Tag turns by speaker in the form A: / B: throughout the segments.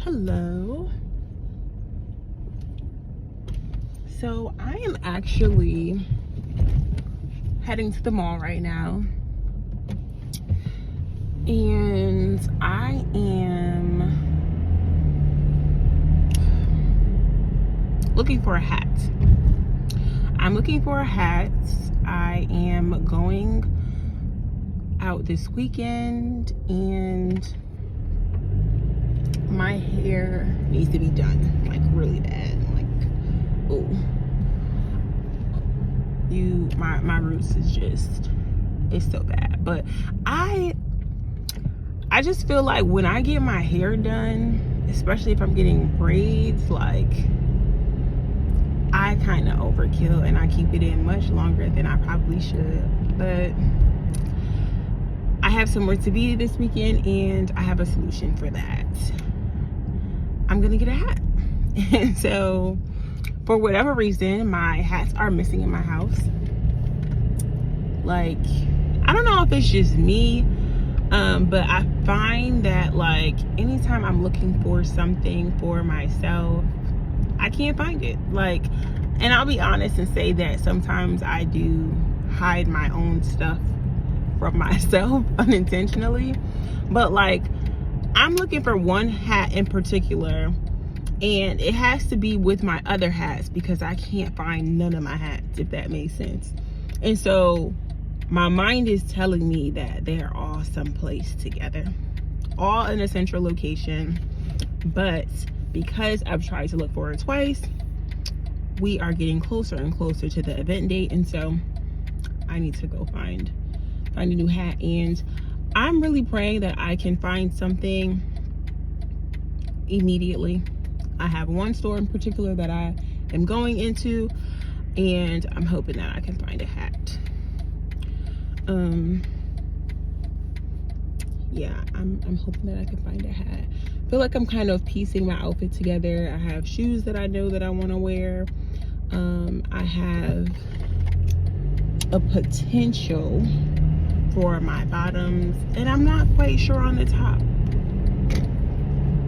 A: Hello. So I am actually heading to the mall right now, and I am looking for a hat. I'm looking for a hat. I am going out this weekend, and my hair needs to be done, like really bad. Like, oh, my roots is just, it's so bad. But I just feel like when I get my hair done, especially if I'm getting braids, like I kind of overkill and I keep it in much longer than I probably should. But I have somewhere to be this weekend, and I have a solution for that. I'm gonna get a hat. And so for whatever reason, my hats are missing in my house. Like, I don't know if it's just me, but I find that like anytime I'm looking for something for myself, I can't find it. Like, and I'll be honest and say that sometimes I do hide my own stuff from myself unintentionally. But like, I'm looking for one hat in particular, and it has to be with my other hats because I can't find none of my hats, if that makes sense. And so my mind is telling me that they're all someplace together, all in a central location. But because I've tried to look for it twice, we are getting closer and closer to the event date, and so I need to go find a new hat. And I'm really praying that I can find something immediately. I have one store in particular that I am going into, and I'm hoping that I can find a hat. Yeah, I'm hoping that I can find a hat. I feel like I'm kind of piecing my outfit together. I have shoes that I know that I want to wear. I have a potential for my bottoms, and I'm not quite sure on the top,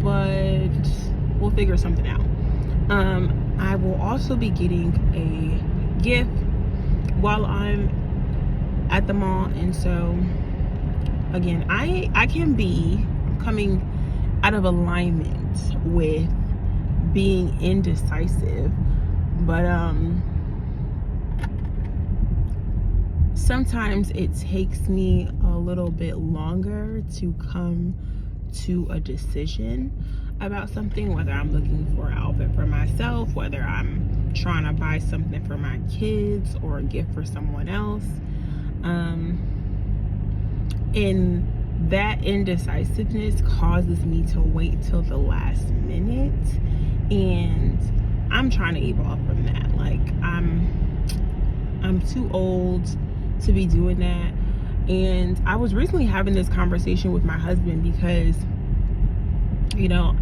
A: but we'll figure something out. I will also be getting a gift while I'm at the mall, and so again, I can be coming out of alignment with being indecisive, but sometimes it takes me a little bit longer to come to a decision about something, whether I'm looking for an outfit for myself, whether I'm trying to buy something for my kids or a gift for someone else. And that indecisiveness causes me to wait till the last minute, and I'm trying to evolve from that. Like, I'm too old to be doing that. And I was recently having this conversation with my husband because, you know,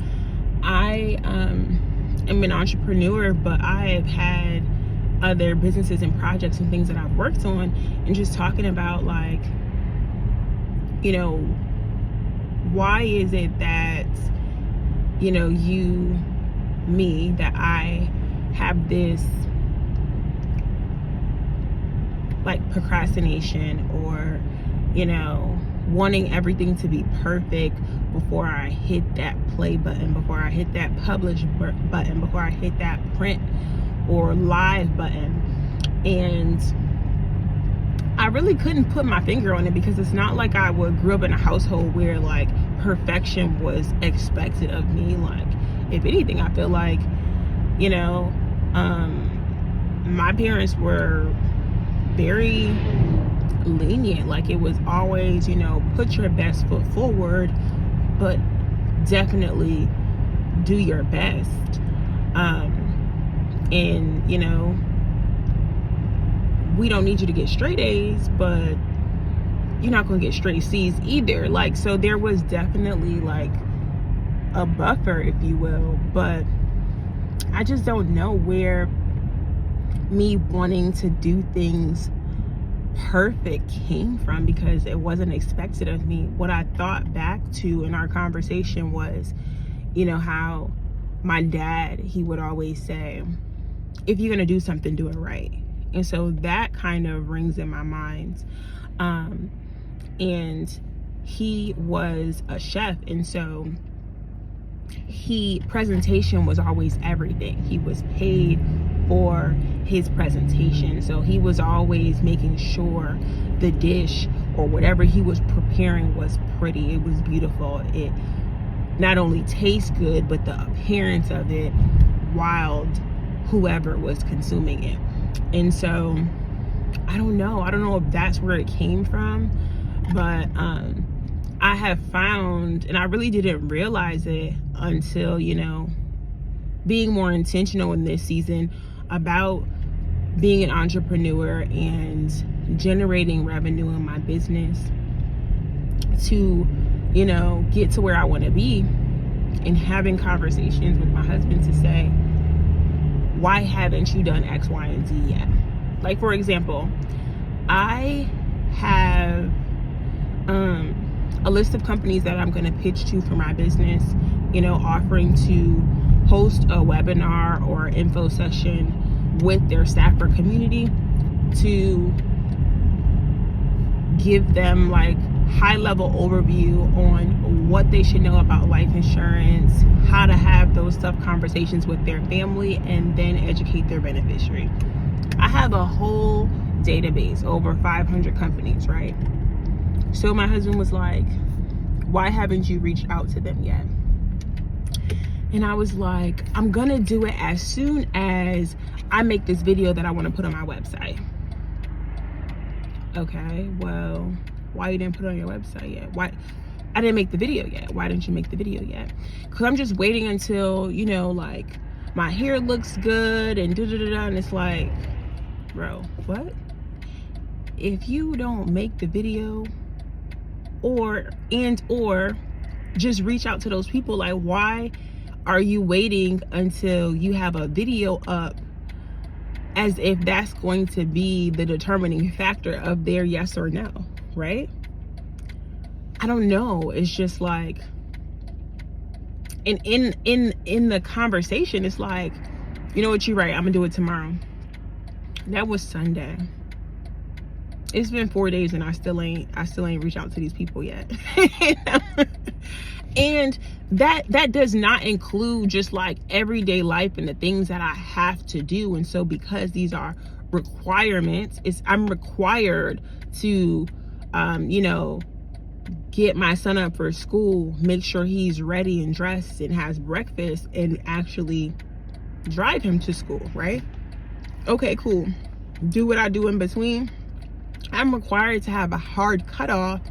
A: I am an entrepreneur, but I have had other businesses and projects and things that I've worked on, and just talking about, like, you know, why is it that, you know, that I have this like procrastination, or, you know, wanting everything to be perfect before I hit that play button, before I hit that publish button, before I hit that print or live button. And I really couldn't put my finger on it, because it's not like I grew up in a household where like perfection was expected of me. Like, if anything, I feel like, you know, my parents were very lenient. Like, it was always, you know, put your best foot forward, but definitely do your best. And, you know, we don't need you to get straight A's, but you're not going to get straight C's either. Like, so there was definitely like a buffer, if you will. But I just don't know where me wanting to do things perfect came from, because it wasn't expected of me. What I thought back to in our conversation was, you know, how my dad, he would always say, if you're gonna do something, do it right. And so that kind of rings in my mind. And he was a chef, and so presentation was always everything. He was paid for his presentation, so he was always making sure the dish or whatever he was preparing was pretty, it was beautiful, it not only tastes good, but the appearance of it wowed whoever was consuming it. And so I don't know if that's where it came from, but I have found, and I really didn't realize it until, you know, being more intentional in this season about being an entrepreneur and generating revenue in my business to, you know, get to where I want to be, and having conversations with my husband to say, why haven't you done X, Y, and Z yet? Like, for example, I have a list of companies that I'm going to pitch to for my business, you know, offering to host a webinar or info session with their staffer community to give them like high level overview on what they should know about life insurance, how to have those tough conversations with their family, and then educate their beneficiary. I have a whole database, over 500 companies, right? So my husband was like, why haven't you reached out to them yet? And I was like, I'm gonna do it as soon as I make this video that I want to put on my website. Okay, well, why you didn't put it on your website yet? Why? I didn't make the video yet. Why didn't you make the video yet? Because I'm just waiting until, you know, like my hair looks good and da-da-da-da, and it's like, bro, what? If you don't make the video or just reach out to those people, like, why are you waiting until you have a video up as if that's going to be the determining factor of their yes or no, right? I don't know. It's just like, and in the conversation, it's like, you know what, you're right, I'm gonna do it tomorrow. That was Sunday. It's been 4 days and I still ain't reached out to these people yet. And that does not include just like everyday life and the things that I have to do. And so because these are requirements, I'm required to you know, get my son up for school, make sure he's ready and dressed and has breakfast, and actually drive him to school, right? Okay, cool. Do what I do in between. I'm required to have a hard cutoff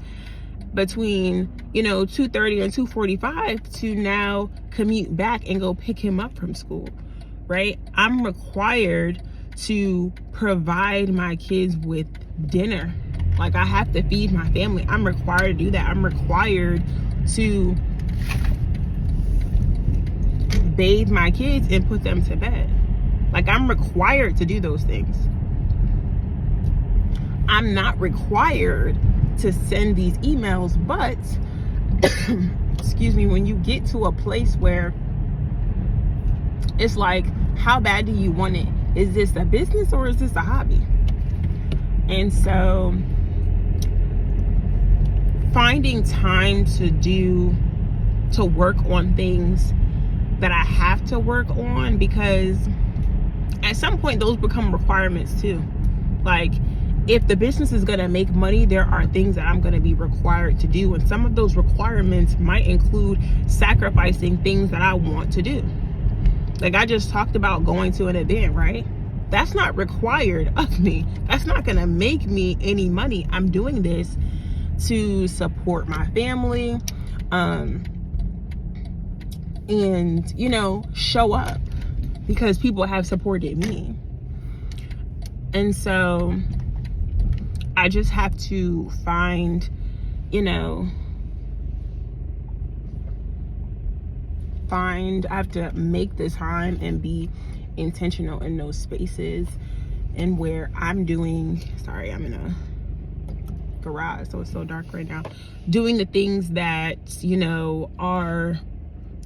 A: between, you know, 2:30 and 2:45 to now commute back and go pick him up from school, right? I'm required to provide my kids with dinner. Like, I have to feed my family. I'm required to do that. I'm required to bathe my kids and put them to bed. Like, I'm required to do those things. I'm not required to send these emails, but excuse me, when you get to a place where it's like, how bad do you want it? Is this a business or is this a hobby? And so finding time to work on things that I have to work on, because at some point those become requirements too. Like, if the business is going to make money, there are things that I'm going to be required to do. And some of those requirements might include sacrificing things that I want to do. Like, I just talked about going to an event, right? That's not required of me. That's not going to make me any money. I'm doing this to support my family, and, you know, show up because people have supported me. And so I just have to find, you know, I have to make the time and be intentional in those spaces, and where I'm doing, sorry, I'm in a garage, so it's so dark right now, doing the things that, you know, are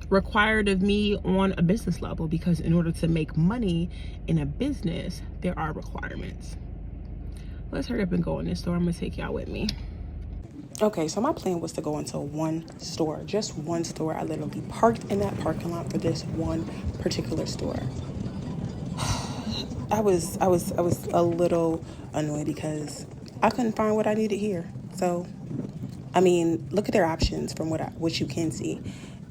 A: required of me on a business level, because in order to make money in a business, there are requirements. Let's hurry up and go in this store. I'm gonna take y'all with me. Okay, so my plan was to go into one store, just one store. I literally parked in that parking lot for this one particular store. I was a little annoyed because I couldn't find what I needed here. So, I mean, look at their options from what you can see.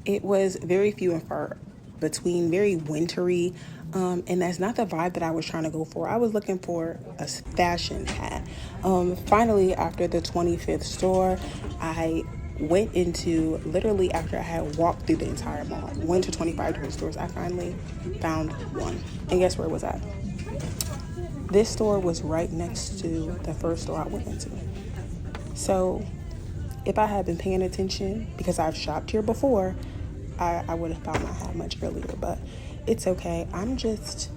A: It was very few and far between, very wintry, and that's not the vibe that I was trying to go for. I was looking for a fashion hat. Finally, after the 25th store, I went into, literally after I had walked through the entire mall, went to 25 different stores, I finally found one. And guess where it was at? This store was right next to the first store I went into. So if I had been paying attention, because I've shopped here before, I would have found my hat much earlier, but it's okay. I'm just,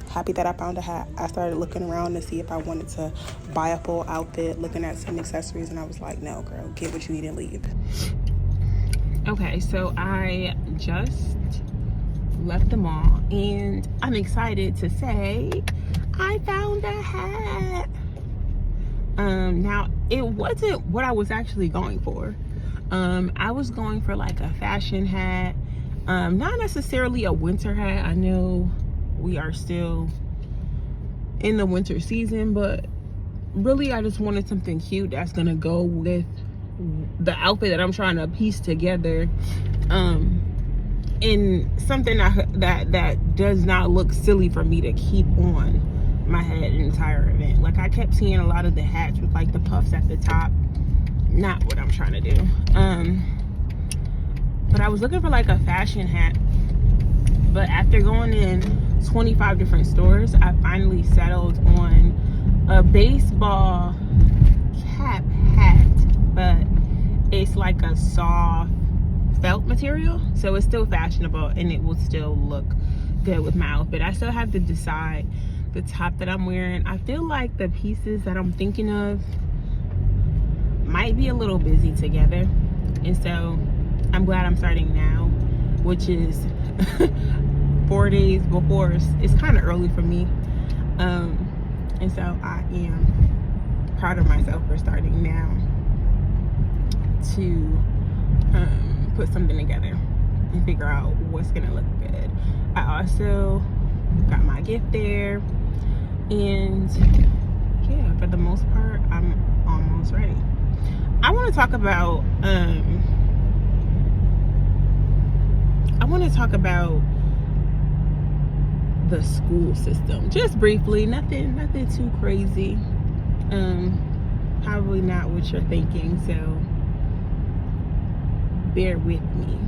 A: happy that I found a hat. I started looking around to see if I wanted to buy a full outfit, looking at some accessories, and I was like, no, girl, get what you need and leave. Okay, so I just left the mall, and I'm excited to say I found a hat. Now, it wasn't what I was actually going for. I was going for like a fashion hat, not necessarily a winter hat. I know we are still in the winter season, but really I just wanted something cute that's gonna go with the outfit that I'm trying to piece together, in something that does not look silly for me to keep on my head an entire event. Like, I kept seeing a lot of the hats with like the puffs at the top. Not what I'm trying to do. But I was looking for like a fashion hat, but after going in 25 different stores, I finally settled on a baseball cap hat, but it's like a soft felt material, so it's still fashionable and it will still look good with my outfit. I still have to decide the top that I'm wearing. I feel like the pieces that I'm thinking of might be a little busy together, and so I'm glad I'm starting now, which is 4 days before. It's kind of early for me, and so I am proud of myself for starting now to put something together and figure out what's gonna look good. I also got my gift there, and yeah, for the most part, I'm almost ready. I want to talk about the school system, just briefly. Nothing too crazy. Probably not what you're thinking, so bear with me.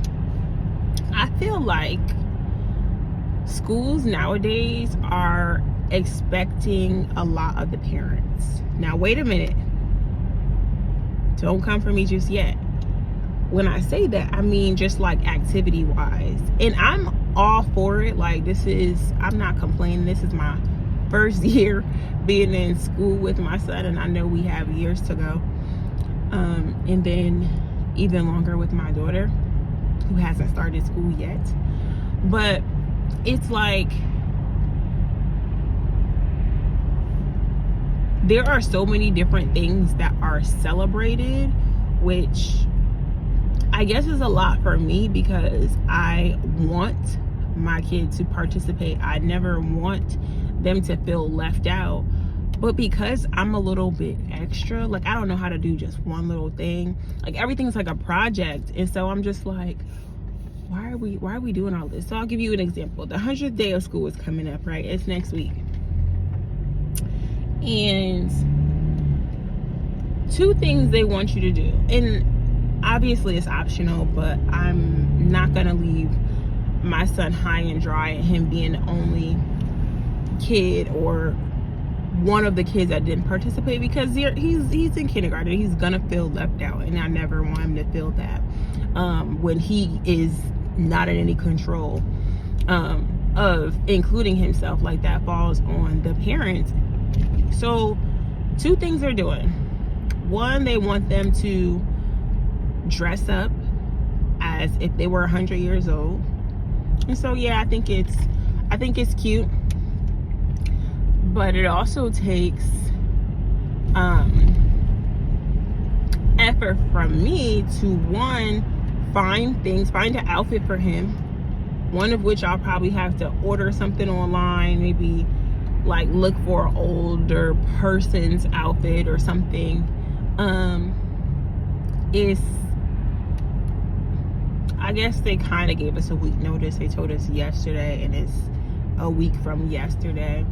A: I feel like schools nowadays are expecting a lot of the parents. Now, wait a minute. Don't come for me just yet. When I say that, I mean just like activity wise. And I'm all for it. Like, I'm not complaining. This is my first year being in school with my son, and I know we have years to go. And then even longer with my daughter, who hasn't started school yet. But it's like, there are so many different things that are celebrated, which I guess is a lot for me, because I want my kids to participate. I never want them to feel left out. But because I'm a little bit extra, like, I don't know how to do just one little thing. Like, everything's like a project. And so I'm just like, why are we doing all this? So I'll give you an example. The 100th day of school is coming up, right? It's next week. And 2 things they want you to do, and obviously it's optional, but I'm not gonna leave my son high and dry and him being the only kid or one of the kids that didn't participate, because he's in kindergarten. He's gonna feel left out, and I never want him to feel that when he is not in any control of including himself. Like, that falls on the parents. So 2 things they're doing. One, they want them to dress up as if they were 100 years old. And so yeah, I think it's cute, but it also takes effort from me to, one, find an outfit for him, one of which I'll probably have to order something online, maybe like look for an older person's outfit or something. I guess they kind of gave us a week notice. They told us yesterday, and it's a week from yesterday.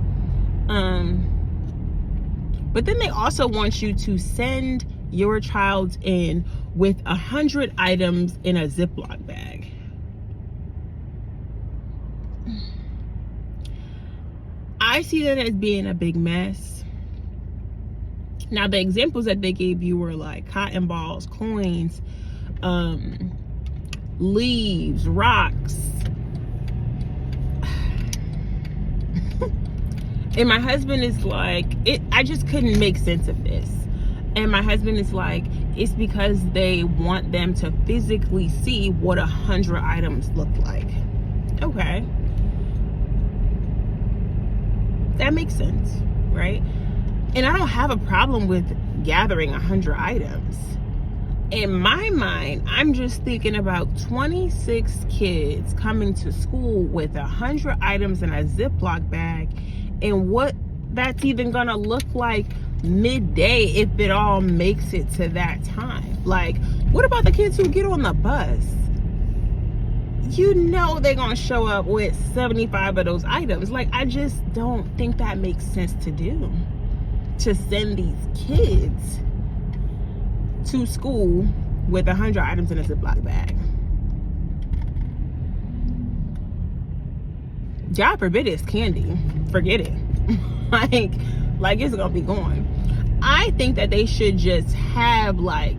A: But then they also want you to send your child in with 100 items in a Ziploc bag. I see that as being a big mess. Now, the examples that they gave you were like cotton balls, coins, leaves, rocks. And my husband is like, I just couldn't make sense of this. And my husband is like, it's because they want them to physically see what 100 items look like. Okay. That makes sense, right? And I don't have a problem with gathering 100 items. In my mind, I'm just thinking about 26 kids coming to school with 100 items in a Ziploc bag, and what that's even gonna look like midday if it all makes it to that time. Like, what about the kids who get on the bus? You know they're gonna show up with 75 of those items. Like, I just don't think that makes sense to do, to send these kids to school with 100 items in a Ziploc bag. God forbid it's candy. Forget it. like it's gonna be gone. I think that they should just have, like,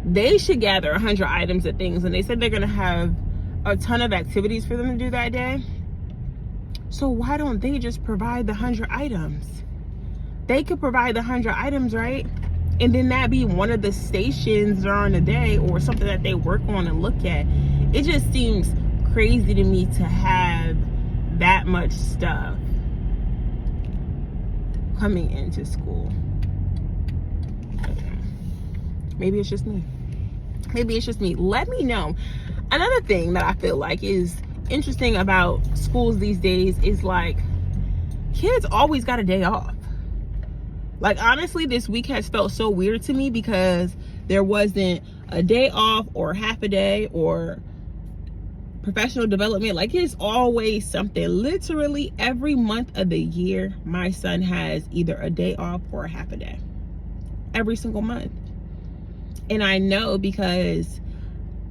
A: they should gather 100 items of things, and they said they're gonna have a ton of activities for them to do that day. So why don't they just provide the 100 items? They could provide the 100 items, right? And then that be one of the stations during the day, or something that they work on and look at. It just seems crazy to me to have that much stuff coming into school. Maybe it's just me. Let me know. Another thing that I feel like is interesting about schools these days is, like, kids always got a day off. Like, honestly, this week has felt so weird to me because there wasn't a day off or half a day or professional development. Like, it's always something. Literally every month of the year, my son has either a day off or a half a day. Every single month. And I know because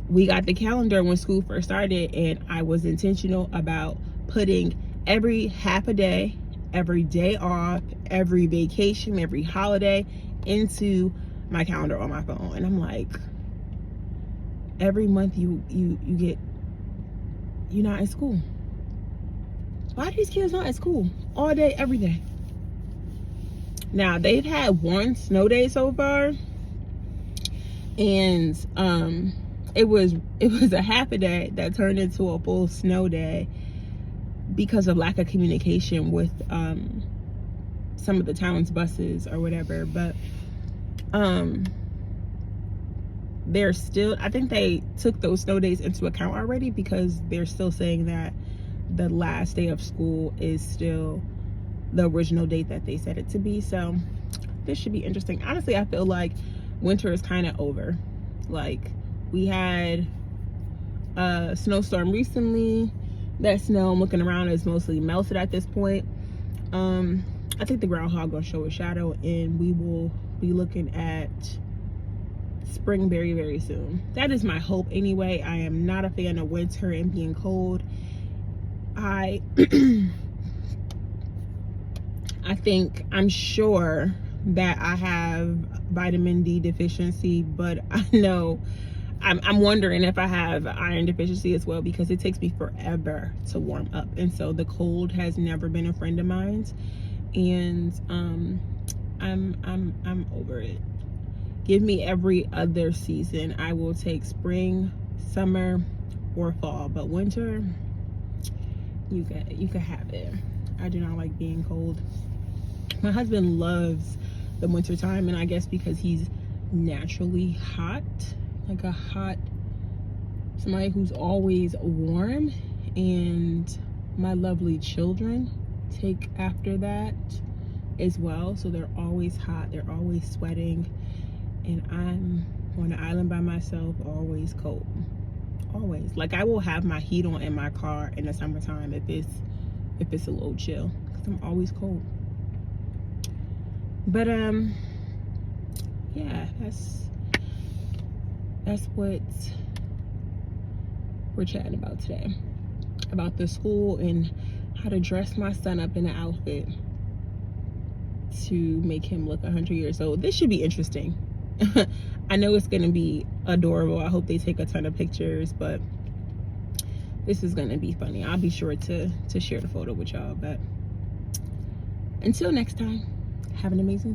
A: we got the calendar when school first started, and I was intentional about putting every half a day, every day off, every vacation, every holiday into my calendar on my phone. And I'm like, every month you're not in school. Why are these kids not at school all day, every day? Now, they've had one snow day so far, and it was a half a day that turned into a full snow day because of lack of communication with some of the town's buses or whatever. But they're still, I think they took those snow days into account already, because they're still saying that the last day of school is still the original date that they said it to be. So this should be interesting. Honestly, I feel like winter is kind of over. Like, we had a snowstorm recently. That snow, I'm looking around, is mostly melted at this point. I think the groundhog gonna show a shadow, and we will be looking at spring very, very soon. That is my hope anyway. I am not a fan of winter and being cold. I I'm sure that I have vitamin D deficiency, but I know I'm wondering if I have iron deficiency as well, because it takes me forever to warm up, and so the cold has never been a friend of mine, and I'm over it. Give me every other season. I will take spring, summer or fall, but winter, you could have it. I do not like being cold. My husband loves the winter time, and I guess because he's naturally hot, like somebody who's always warm, and my lovely children take after that as well. So they're always hot, they're always sweating, and I'm on an island by myself, always cold. Always. Like, I will have my heat on in my car in the summertime if it's a little chill, because I'm always cold. But yeah, that's what we're chatting about today, about the school and how to dress my son up in an outfit to make him look 100 years old. This should be interesting. I know it's gonna be adorable. I hope they take a ton of pictures, but this is gonna be funny. I'll be sure to share the photo with y'all. But until next time, have an amazing day.